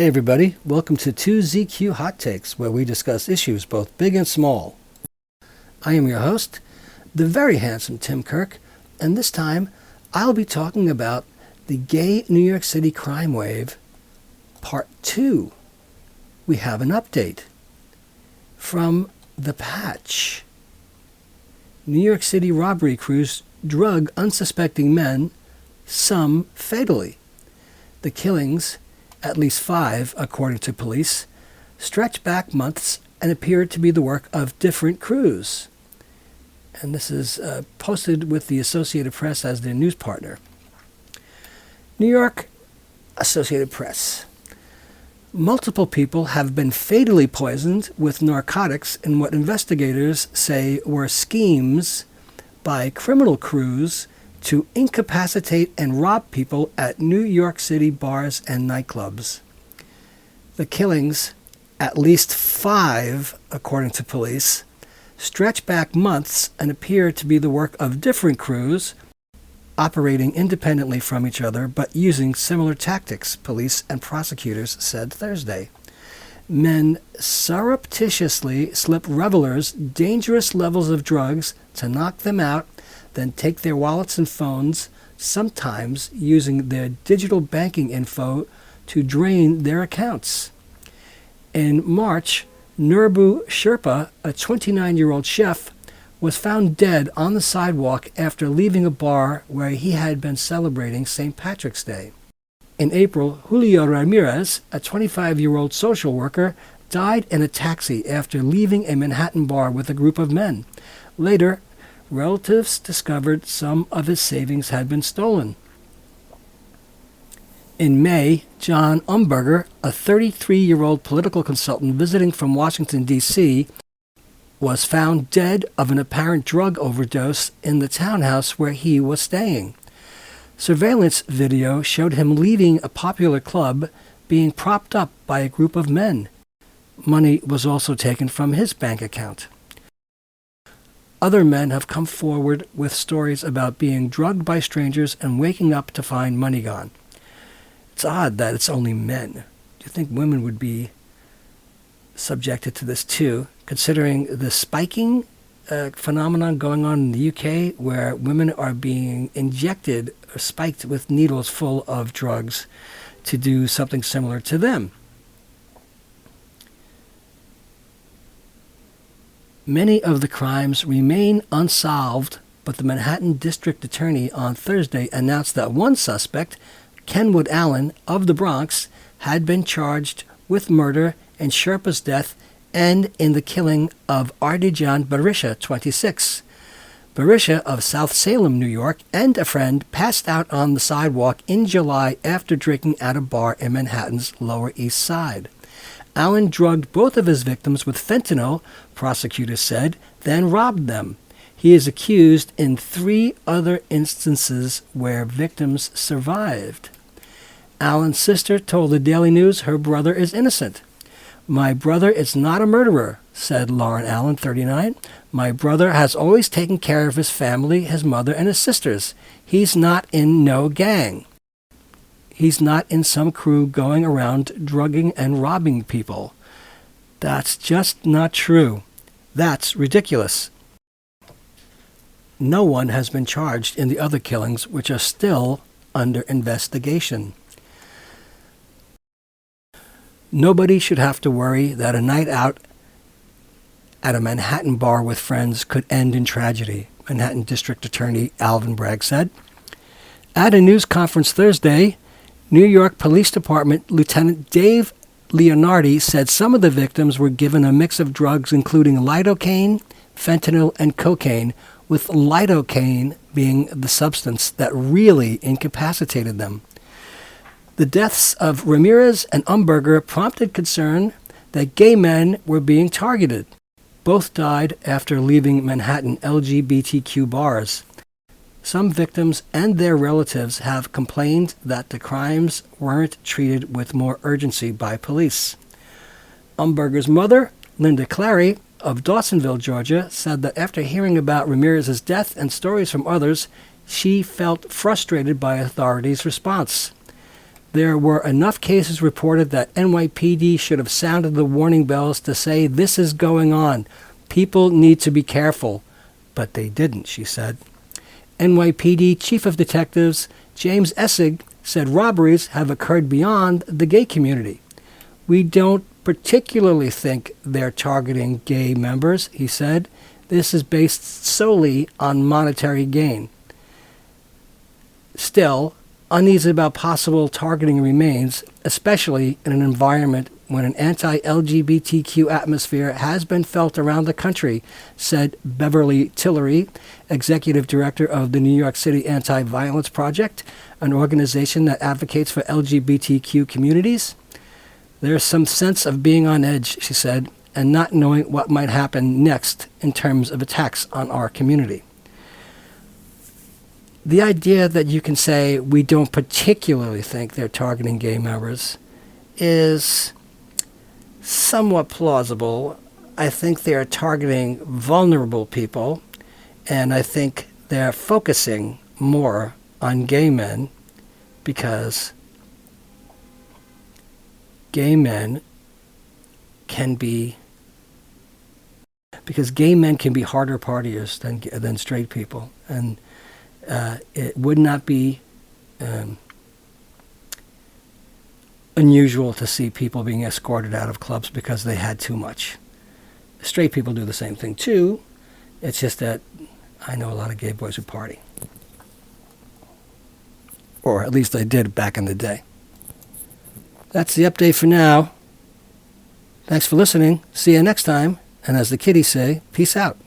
everybody, welcome to 2ZQ Hot Takes, where we discuss issues both big and small. I am your host, the very handsome Tim Kirk, and this time I'll be talking about the Gay New York City Crime Wave, Part 2. We have an update from The Patch. New York City robbery crews drug unsuspecting men, some fatally. The killings, at least 5 according to police, stretch back months and appear to be the work of different crews. And this is posted with the Associated Press as their news partner. New York Associated Press. Multiple people have been fatally poisoned with narcotics in what investigators say were schemes by criminal crews to incapacitate and rob people at New York City bars and nightclubs. The killings, at least 5 according to police, stretch back months and appear to be the work of different crews operating independently from each other but using similar tactics, police and prosecutors said Thursday. Men surreptitiously slip revelers dangerous levels of drugs to knock them out, then take their wallets and phones, sometimes using their digital banking info to drain their accounts. In March, Nurbu Sherpa, a 29-year-old chef, was found dead on the sidewalk after leaving a bar where he had been celebrating St. Patrick's Day. In April, Julio Ramirez, a 25-year-old social worker, died in a taxi after leaving a Manhattan bar with a group of men. Later, relatives discovered some of his savings had been stolen. In May, John Umberger, a 33-year-old political consultant visiting from Washington, D.C., was found dead of an apparent drug overdose in the townhouse where he was staying. Surveillance video showed him leaving a popular club, being propped up by a group of men. Money was also taken from his bank account. Other men have come forward with stories about being drugged by strangers and waking up to find money gone. It's odd that it's only men. Do you think women would be subjected to this too, considering the spiking phenomenon going on in the UK, where women are being injected or spiked with needles full of drugs to do something similar to them? Many of the crimes remain unsolved, but the Manhattan District Attorney on Thursday announced that one suspect, Kenwood Allen of the Bronx, had been charged with murder in Sherpa's death and in the killing of Ardijan Barisha, 26. Barisha of South Salem, New York, and a friend passed out on the sidewalk in July after drinking at a bar in Manhattan's Lower East Side. Allen drugged both of his victims with fentanyl, prosecutors said, then robbed them. He is accused in 3 other instances where victims survived. Allen's sister told the Daily News her brother is innocent. "My brother is not a murderer," said Lauren Allen, 39. "My brother has always taken care of his family, his mother, and his sisters. He's not in no gang. He's not in some crew going around drugging and robbing people. That's just not true. That's ridiculous." No one has been charged in the other killings, which are still under investigation. Nobody should have to worry that a night out at a Manhattan bar with friends could end in tragedy, Manhattan District Attorney Alvin Bragg said. At a news conference Thursday, New York Police Department Lieutenant Dave Leonardi said some of the victims were given a mix of drugs including lidocaine, fentanyl, and cocaine, with lidocaine being the substance that really incapacitated them. The deaths of Ramirez and Umberger prompted concern that gay men were being targeted. Both died after leaving Manhattan LGBTQ bars. Some victims and their relatives have complained that the crimes weren't treated with more urgency by police. Umberger's mother, Linda Clary, of Dawsonville, Georgia, said that after hearing about Ramirez's death and stories from others, she felt frustrated by authorities' response. There were enough cases reported that NYPD should have sounded the warning bells to say this is going on. People need to be careful. But they didn't, she said. NYPD Chief of Detectives James Essig said robberies have occurred beyond the gay community. We don't particularly think they're targeting gay members, he said. This is based solely on monetary gain. Still, uneasy about possible targeting remains, especially in an environment when an anti-LGBTQ atmosphere has been felt around the country, said Beverly Tillery, executive director of the New York City Anti-Violence Project, an organization that advocates for LGBTQ communities. There's some sense of being on edge, she said, and not knowing what might happen next in terms of attacks on our community. The idea that you can say we don't particularly think they're targeting gay members is somewhat plausible. I think they're targeting vulnerable people, and I think they're focusing more on gay men because gay men can be harder partiers than straight people, and it would not be unusual to see people being escorted out of clubs because they had too much. Straight people do the same thing too. It's just that I know a lot of gay boys who party. Or at least they did back in the day. That's the update for now. Thanks for listening. See you next time. And as the kiddies say, peace out.